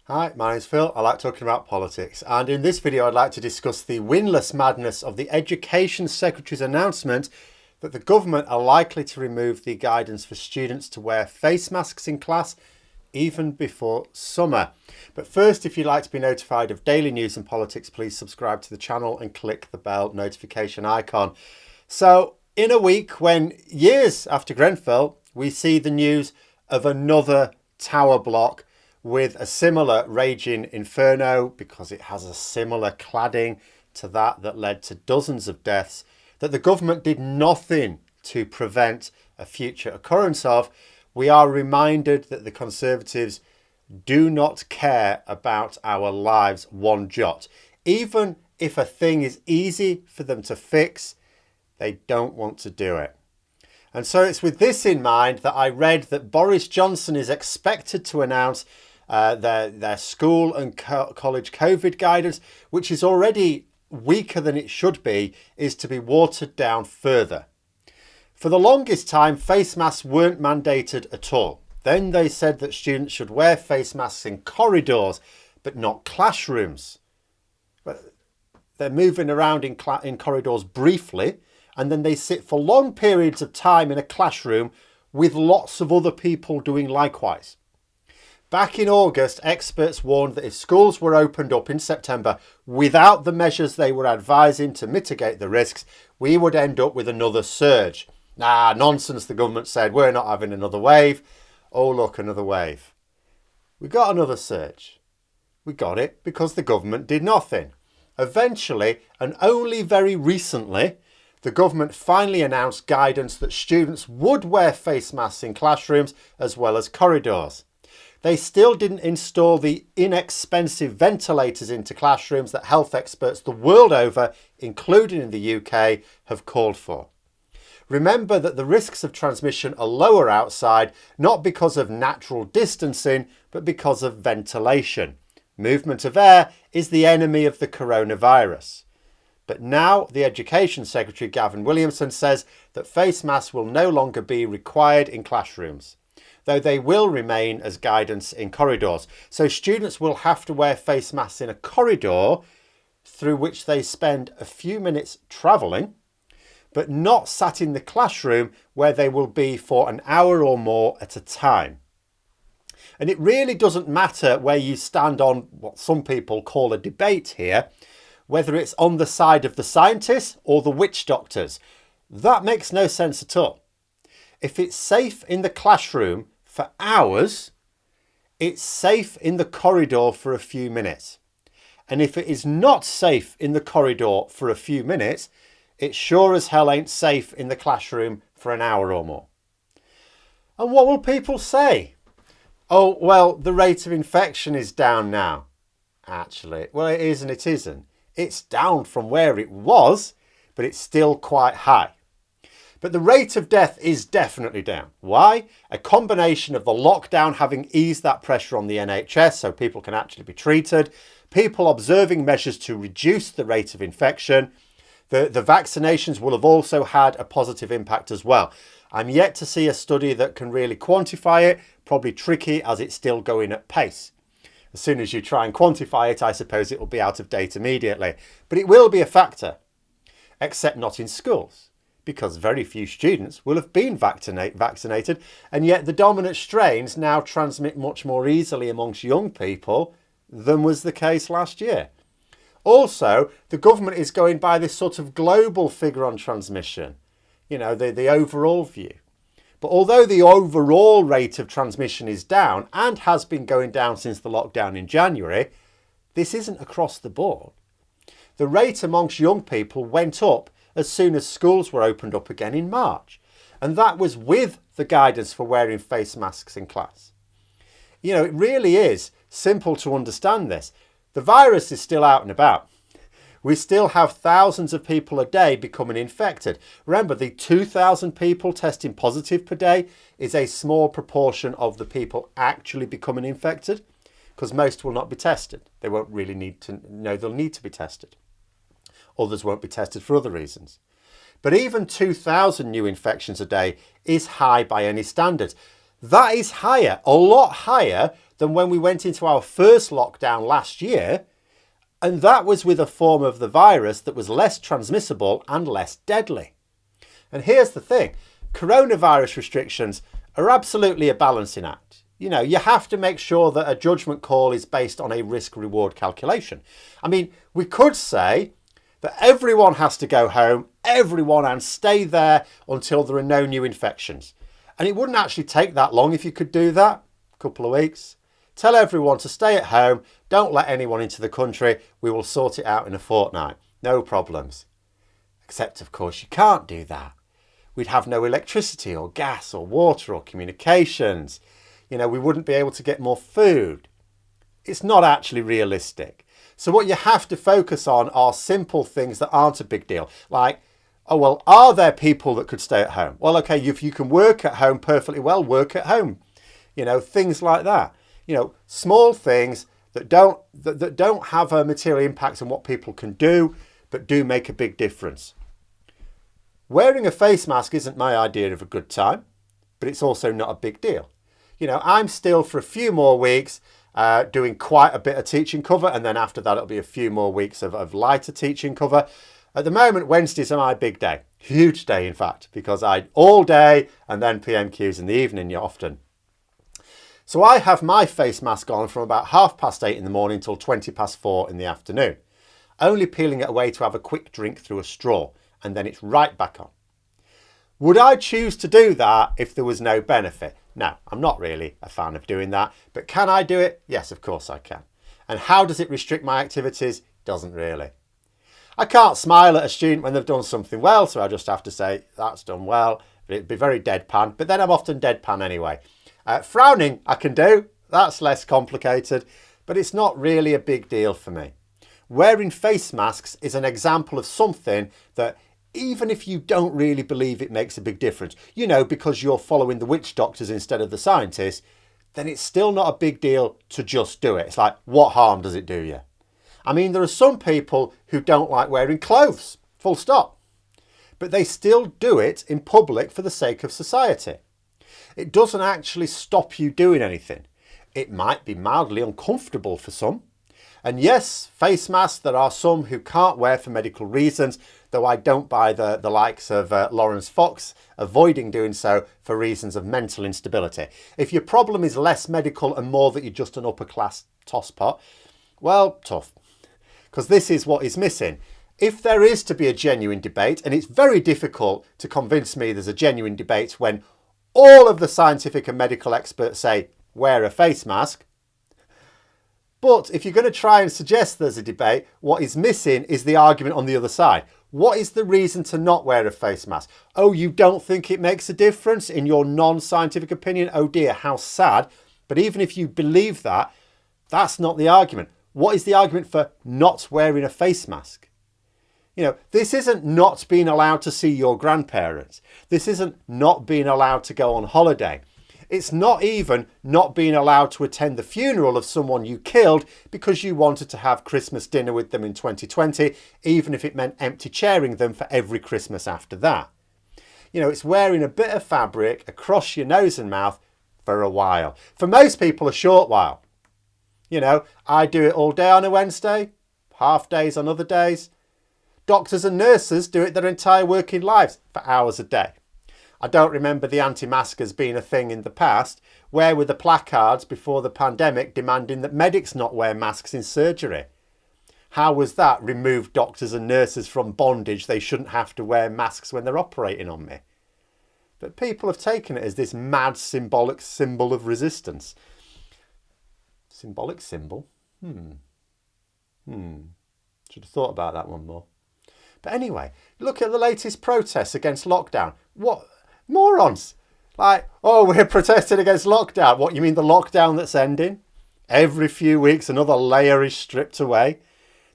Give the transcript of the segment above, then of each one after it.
Hi, my name's Phil. I like talking about politics, and in this video I'd like to discuss the winless madness of the Education Secretary's announcement that the government are likely to remove the guidance for students to wear face masks in class even before summer. But first, if you'd like to be notified of daily news and politics, please subscribe to the channel and click the bell notification icon. So in a week when years after Grenfell, we see the news of another tower block with a similar raging inferno because it has a similar cladding to that led to dozens of deaths that the government did nothing to prevent a future occurrence of, we are reminded that the Conservatives do not care about our lives one jot. Even if a thing is easy for them to fix, they don't want to do it. And so it's with this in mind that I read that Boris Johnson is expected to announce their school and college COVID guidance, which is already weaker than it should be, is to be watered down further. For the longest time, face masks weren't mandated at all. Then they said that students should wear face masks in corridors, but not classrooms. They're moving around in corridors briefly, and then they sit for long periods of time in a classroom with lots of other people doing likewise. Back in August, experts warned that if schools were opened up in September without the measures they were advising to mitigate the risks, we would end up with another surge. Nonsense, the government said, we're not having another wave. Oh, look, another wave. We got another surge. We got it because the government did nothing. Eventually, and only very recently, the government finally announced guidance that students would wear face masks in classrooms as well as corridors. They still didn't install the inexpensive ventilators into classrooms that health experts the world over, including in the UK, have called for. Remember that the risks of transmission are lower outside, not because of natural distancing, but because of ventilation. Movement of air is the enemy of the coronavirus. But now the Education Secretary, Gavin Williamson, says that face masks will no longer be required in classrooms, though they will remain as guidance in corridors. So students will have to wear face masks in a corridor through which they spend a few minutes travelling, but not sat in the classroom where they will be for an hour or more at a time. And it really doesn't matter where you stand on what some people call a debate here, whether it's on the side of the scientists or the witch doctors. That makes no sense at all. If it's safe in the classroom for hours, it's safe in the corridor for a few minutes. And if it is not safe in the corridor for a few minutes, it sure as hell ain't safe in the classroom for an hour or more. And what will people say? Oh, well, the rate of infection is down now. Actually, well, it is and it isn't. It's down from where it was, but it's still quite high. But the rate of death is definitely down. Why? A combination of the lockdown having eased that pressure on the NHS so people can actually be treated, people observing measures to reduce the rate of infection. The vaccinations will have also had a positive impact as well. I'm yet to see a study that can really quantify it, probably tricky as it's still going at pace. As soon as you try and quantify it, I suppose it will be out of date immediately. But it will be a factor, except not in schools, because very few students will have been vaccinated, and yet the dominant strains now transmit much more easily amongst young people than was the case last year. Also, the government is going by this sort of global figure on transmission, the overall view. But although the overall rate of transmission is down and has been going down since the lockdown in January, this isn't across the board. The rate amongst young people went up as soon as schools were opened up again in March. And that was with the guidance for wearing face masks in class. It really is simple to understand this. The virus is still out and about. We still have thousands of people a day becoming infected. Remember, the 2,000 people testing positive per day is a small proportion of the people actually becoming infected, because most will not be tested. They won't really need to know they'll need to be tested. Others won't be tested for other reasons. But even 2,000 new infections a day is high by any standards. That is higher, a lot higher than when we went into our first lockdown last year. And that was with a form of the virus that was less transmissible and less deadly. And here's the thing, coronavirus restrictions are absolutely a balancing act. You know, you have to make sure that a judgment call is based on a risk-reward calculation. I mean, we could say that everyone has to go home, everyone, and stay there until there are no new infections. And it wouldn't actually take that long if you could do that, a couple of weeks. Tell everyone to stay at home, don't let anyone into the country, we will sort it out in a fortnight. No problems. Except, of course, you can't do that. We'd have no electricity or gas or water or communications. You know, we wouldn't be able to get more food. It's not actually realistic. So what you have to focus on are simple things that aren't a big deal. Like, oh, well, are there people that could stay at home? Well, okay, if you can work at home perfectly well, work at home. You know, things like that. You know, small things that don't have a material impact on what people can do, but do make a big difference. Wearing a face mask isn't my idea of a good time, but it's also not a big deal. You know, I'm still for a few more weeks doing quite a bit of teaching cover, and then after that it'll be a few more weeks of lighter teaching cover. At the moment, Wednesdays are my big day. Huge day, in fact, because I all day and then PMQs in the evening often. So I have my face mask on from about 8:30 in the morning till 4:20 in the afternoon, only peeling it away to have a quick drink through a straw, and then it's right back on. Would I choose to do that if there was no benefit? No, I'm not really a fan of doing that, but can I do it? Yes, of course I can. And how does it restrict my activities? Doesn't really. I can't smile at a student when they've done something well, so I just have to say, that's done well. It'd be very deadpan, but then I'm often deadpan anyway. Frowning I can do, that's less complicated, but it's not really a big deal for me. Wearing face masks is an example of something that, even if you don't really believe it makes a big difference, you know, because you're following the witch doctors instead of the scientists, then it's still not a big deal to just do it. It's like, what harm does it do you? I mean, there are some people who don't like wearing clothes, full stop, but they still do it in public for the sake of society. It doesn't actually stop you doing anything. It might be mildly uncomfortable for some. And yes, face masks, there are some who can't wear for medical reasons, though I don't buy the likes of Lawrence Fox avoiding doing so for reasons of mental instability. If your problem is less medical and more that you're just an upper class tosspot, well, tough. Because this is what is missing. If there is to be a genuine debate, and it's very difficult to convince me there's a genuine debate when all of the scientific and medical experts say, wear a face mask. But if you're going to try and suggest there's a debate, what is missing is the argument on the other side. What is the reason to not wear a face mask? Oh, you don't think it makes a difference in your non-scientific opinion? Oh dear, how sad. But even if you believe that, that's not the argument. What is the argument for not wearing a face mask? You know, this isn't not being allowed to see your grandparents. This isn't not being allowed to go on holiday. It's not even not being allowed to attend the funeral of someone you killed because you wanted to have Christmas dinner with them in 2020, even if it meant empty chairing them for every Christmas after that. You know, it's wearing a bit of fabric across your nose and mouth for a while. For most people, a short while. You know, I do it all day on a Wednesday, half days on other days. Doctors and nurses do it their entire working lives for hours a day. I don't remember the anti-maskers being a thing in the past. Where were the placards before the pandemic demanding that medics not wear masks in surgery? How was that removed doctors and nurses from bondage? They shouldn't have to wear masks when they're operating on me. But people have taken it as this mad symbolic symbol of resistance. Symbolic symbol? Should have thought about that one more. But anyway, look at the latest protests against lockdown. What? Morons! Like, oh, we're protesting against lockdown. What, you mean the lockdown that's ending? Every few weeks another layer is stripped away.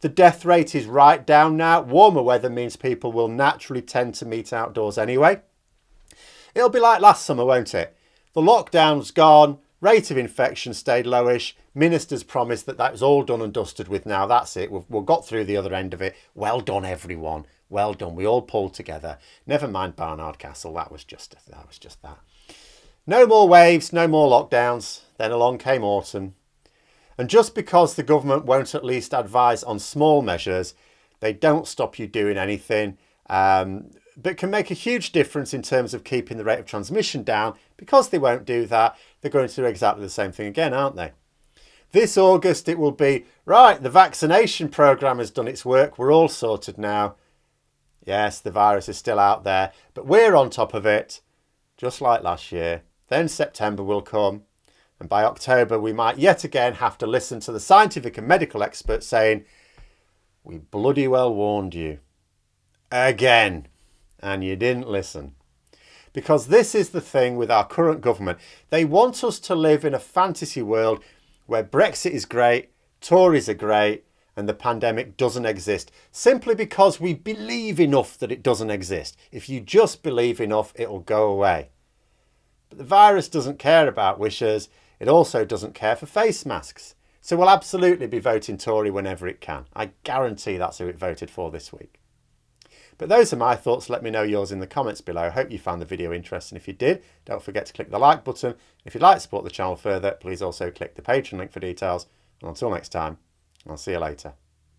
The death rate is right down now. Warmer weather means people will naturally tend to meet outdoors anyway. It'll be like last summer, won't it? The lockdown's gone. Rate of infection stayed lowish. Ministers promised that was all done and dusted with now. That's it. We've got through the other end of it. Well done, everyone. Well done. We all pulled together. Never mind Barnard Castle. That was just that. No more waves, no more lockdowns. Then along came autumn. And just because the government won't at least advise on small measures, they don't stop you doing anything, but can make a huge difference in terms of keeping the rate of transmission down. Because they won't do that, they're going to do exactly the same thing again, aren't they? This August it will be, right, the vaccination programme has done its work, we're all sorted now. Yes, the virus is still out there, but we're on top of it, just like last year. Then September will come, and by October we might yet again have to listen to the scientific and medical experts saying, we bloody well warned you. Again. And you didn't listen. Because this is the thing with our current government. They want us to live in a fantasy world where Brexit is great, Tories are great, and the pandemic doesn't exist. Simply because we believe enough that it doesn't exist. If you just believe enough, it'll go away. But the virus doesn't care about wishes. It also doesn't care for face masks. So we'll absolutely be voting Tory whenever it can. I guarantee that's who it voted for this week. But those are my thoughts. Let me know yours in the comments below. I hope you found the video interesting. If you did, don't forget to click the like button. If you'd like to support the channel further, please also click the Patreon link for details. And until next time, I'll see you later.